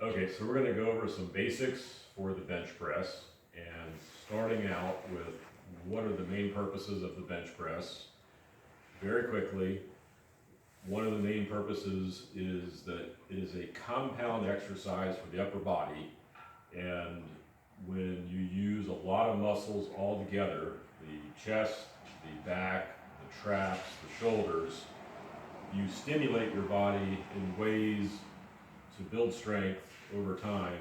Okay, so we're gonna go over some basics for the bench press, and starting out with what are the main purposes of the bench press. Very quickly, one of the main purposes is that it is a compound exercise for the upper body, and when you use a lot of muscles all together, the chest, the back, the traps, the shoulders, you stimulate your body in ways to build strength over time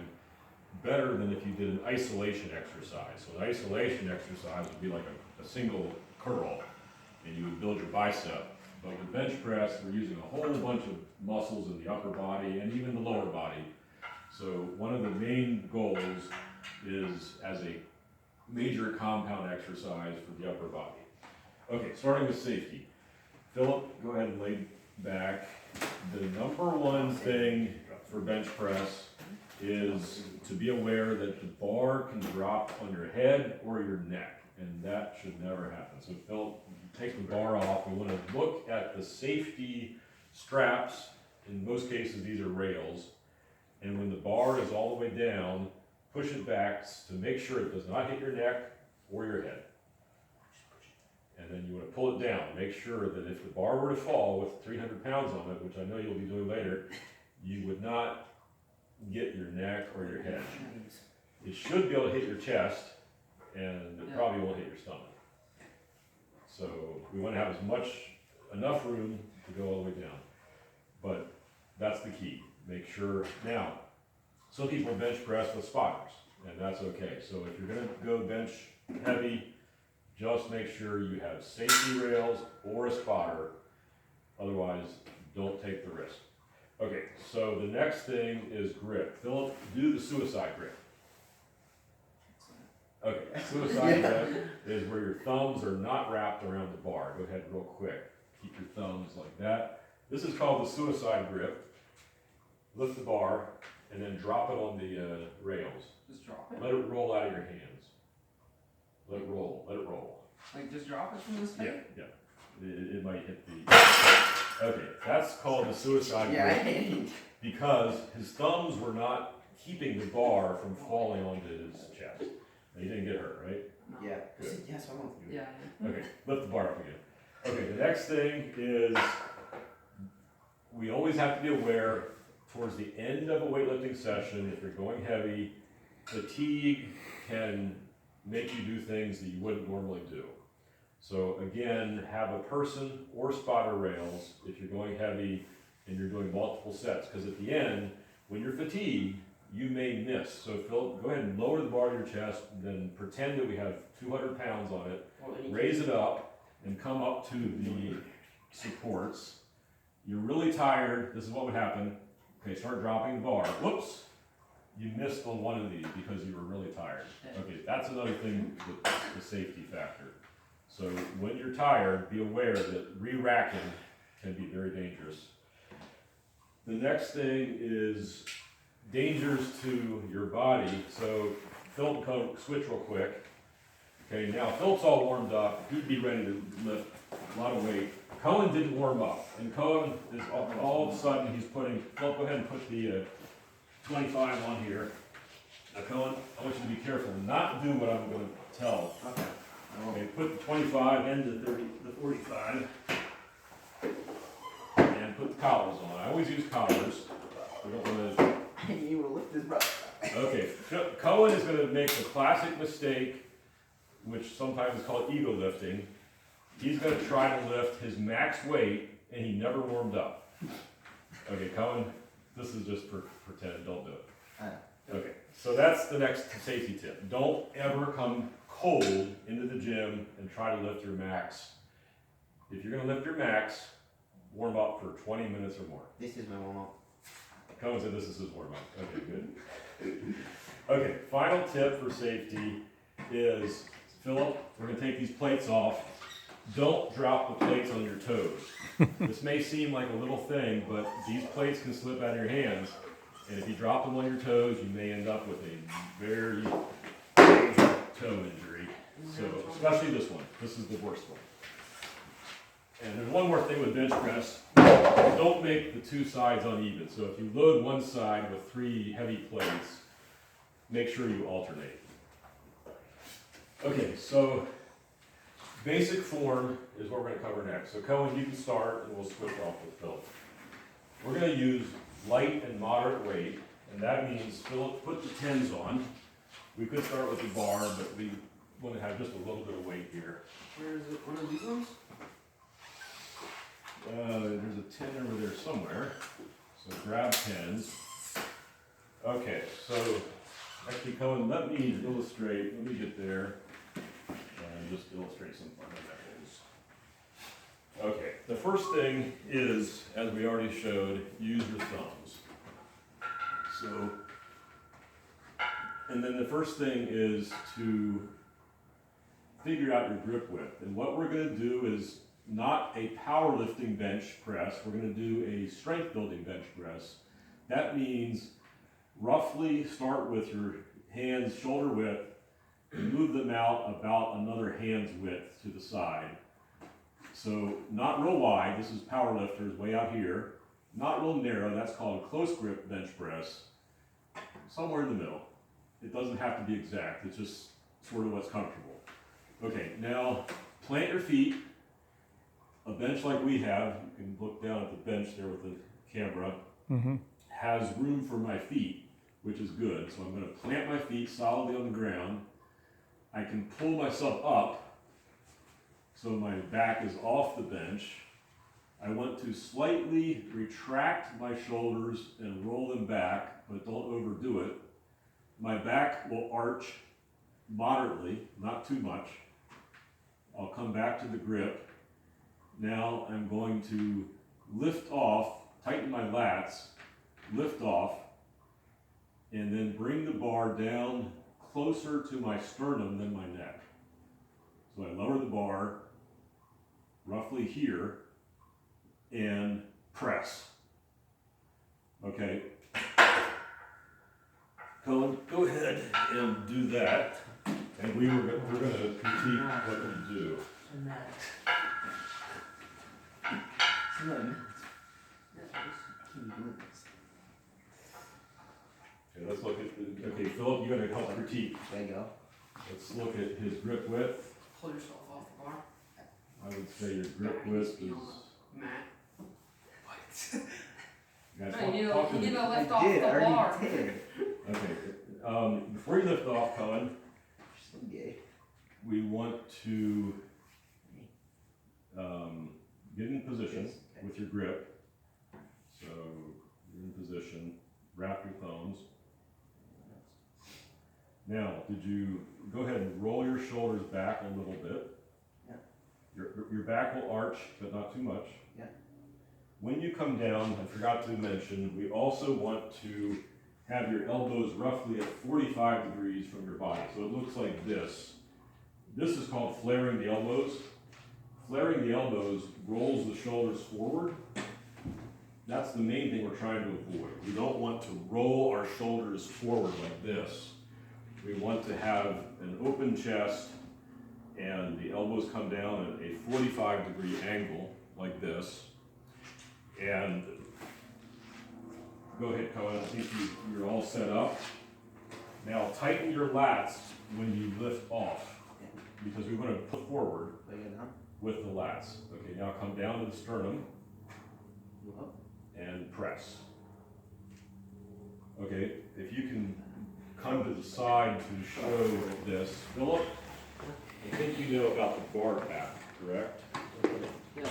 better than if you did an isolation exercise. So an isolation exercise would be like a single curl, and you would build your bicep. But with bench press, we're using a whole bunch of muscles in the upper body and even the lower body. So one of the main goals is as a major compound exercise for the upper body. Okay, starting with safety. Philip, go ahead and lay back. The number one thing for bench press is to be aware that the bar can drop on your head or your neck, and that should never happen. So Philip, take the bar off. We want to look at the safety straps. In most cases, these are rails. And when the bar is all the way down, push it back to make sure it does not hit your neck or your head. And then you want to pull it down. Make sure that if the bar were to fall with 300 pounds on it, which I know you'll be doing later, you would not get your neck or your head. It should be able to hit your chest, and it probably won't hit your stomach. So we want to have enough room to go all the way down. But that's the key. Make sure. Now, some people bench press with spotters, and that's okay. So if you're going to go bench heavy, just make sure you have safety rails or a spotter. Otherwise, don't take the risk. Okay, so the next thing is grip. Philip, do the suicide grip. Okay, suicide grip is where your thumbs are not wrapped around the bar. Go ahead real quick. Keep your thumbs like that. This is called the suicide grip. Lift the bar and then drop it on the rails. Just drop it? Let it roll out of your hands. Let it roll, let it roll. Like, just drop it from this Yeah, height? yeah. It might hit the... Okay, that's called the suicide grip Yeah. because his thumbs were not keeping the bar from falling onto his chest. Now, you didn't get hurt, right? No. Yeah. Good. Yes, I want to do it. Yeah. Okay, lift the bar up again. Okay, the next thing is we always have to be aware towards the end of a weightlifting session, if you're going heavy, fatigue can make you do things that you wouldn't normally do. So again, have a person or spotter rails if you're going heavy and you're doing multiple sets, because at the end, when you're fatigued, you may miss. So Phil, go ahead and lower the bar to your chest, then pretend that we have 200 pounds on it, raise it up, and come up to the supports. You're really tired, this is what would happen. Okay, start dropping the bar. Whoops, you missed on one of these because you were really tired. Okay, that's another thing with the safety factor. So when you're tired, be aware that re-racking can be very dangerous. The next thing is dangers to your body. So Philip, switch real quick. Okay, now Philip's all warmed up. He'd be ready to lift a lot of weight. Cohen didn't warm up, and Cohen is all of a sudden he's putting. Philip, go ahead and put the 25 on here. Now Cohen, I want you to be careful, not do what I'm going to tell. Okay. Okay, put the 25 and the 45, and put the collars on. I always use collars. We don't want to. I didn't even lift this, bro. Okay, Cohen is going to make the classic mistake, which sometimes is called ego lifting. He's going to try to lift his max weight, and he never warmed up. Okay, Cohen, this is just for pretend. Don't do it. Okay, so that's the next safety tip. Don't ever come cold into the gym and try to lift your max. If you're going to lift your max, warm up for 20 minutes or more. This is my warm-up. Cohen said this is his warm up. Okay, good. Okay, final tip for safety is, Philip, we're going to take these plates off. Don't drop the plates on your toes. This may seem like a little thing, but these plates can slip out of your hands, and if you drop them on your toes, you may end up with a very major toe injury. So, especially this one. This is the worst one. And there's one more thing with bench press. Don't make the two sides uneven. So if you load one side with 3 heavy plates, make sure you alternate. Okay, so basic form is what we're going to cover next. So Cohen, you can start and we'll switch off with Phil. We're going to use light and moderate weight, and that means Philip put the 10s on. We could start with the bar, but we want to have just a little bit of weight here. Where is it? One of these ones? There's a 10 over there somewhere. So grab 10s. Okay, so actually Cohen, let me illustrate, let me get there and just illustrate some fundamentals. Okay, the first thing is, as we already showed, use your thumbs. So, and then the first thing is to figure out your grip width. And what we're going to do is not a powerlifting bench press, we're going to do a strength building bench press. That means roughly start with your hands shoulder width and move them out about another hand's width to the side. So not real wide, this is powerlifters way out here. Not real narrow, that's called close grip bench press. Somewhere in the middle. It doesn't have to be exact, it's just sort of what's comfortable. Okay, now plant your feet. A bench like we have, you can look down at the bench there with the camera, has room for my feet, which is good. So I'm going to plant my feet solidly on the ground. I can pull myself up so my back is off the bench. I want to slightly retract my shoulders and roll them back, but don't overdo it. My back will arch moderately, not too much. I'll come back to the grip. Now I'm going to lift off, tighten my lats, lift off, and then bring the bar down closer to my sternum than my neck. So I lower the bar roughly here and press. Okay. Cohen, go ahead and do that. And we're going to critique what you do. And that. So then, keep doing this. Okay, let's look at, okay, Philip, you're going to help critique. There you go. Let's look at his grip width. Pull yourself off the bar. I would say your grip width is. Matt. What? Guys, No, you talk to need me. to lift I off did, the I already bar. did. Okay, before you lift off, Cohen, You're so gay. we want to get in position Yes, okay. with your grip. So you're in position, wrap your thumbs. Now, did you go ahead and roll your shoulders back a little bit? Yeah. Your back will arch, but not too much. Yeah. When you come down, I forgot to mention, we also want to have your elbows roughly at 45 degrees from your body. So it looks like this. This is called flaring the elbows. Flaring the elbows rolls the shoulders forward. That's the main thing we're trying to avoid. We don't want to roll our shoulders forward like this. We want to have an open chest and the elbows come down at a 45-degree angle like this. And go ahead, Cohen, I think you're all set up. Now tighten your lats when you lift off, because we want to pull forward Lay it down. with the lats. Okay, now come down to the sternum Move up. and press. Okay, if you can come to the side to show this. Philip, I think you know about the bar path, correct? Yeah.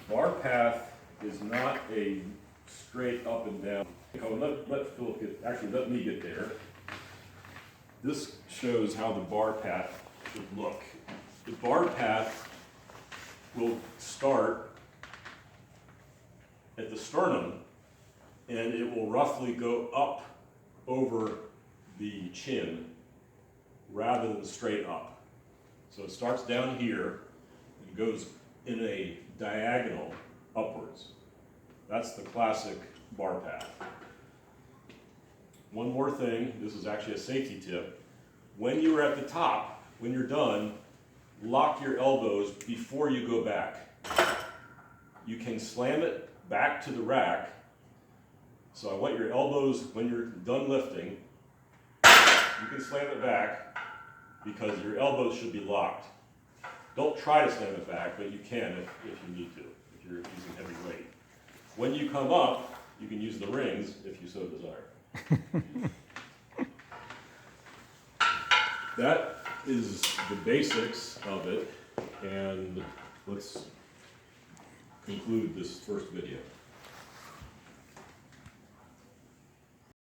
Bar path is not a straight up and down. Oh, let Philip get, actually let me get there. This shows how the bar path should look. The bar path will start at the sternum and it will roughly go up over the chin rather than straight up. So it starts down here and goes in a diagonal upwards. That's the classic bar path. One more thing, this is actually a safety tip. When you are at the top, when you're done, lock your elbows before you go back. you can slam it back to the rack. So I want your elbows, when you're done lifting, you can slam it back because your elbows should be locked. Don't try to slam it back, but you can if you need to, if you're using heavy weight. When you come up, you can use the rings if you so desire. That is the basics of it, and let's conclude this first video.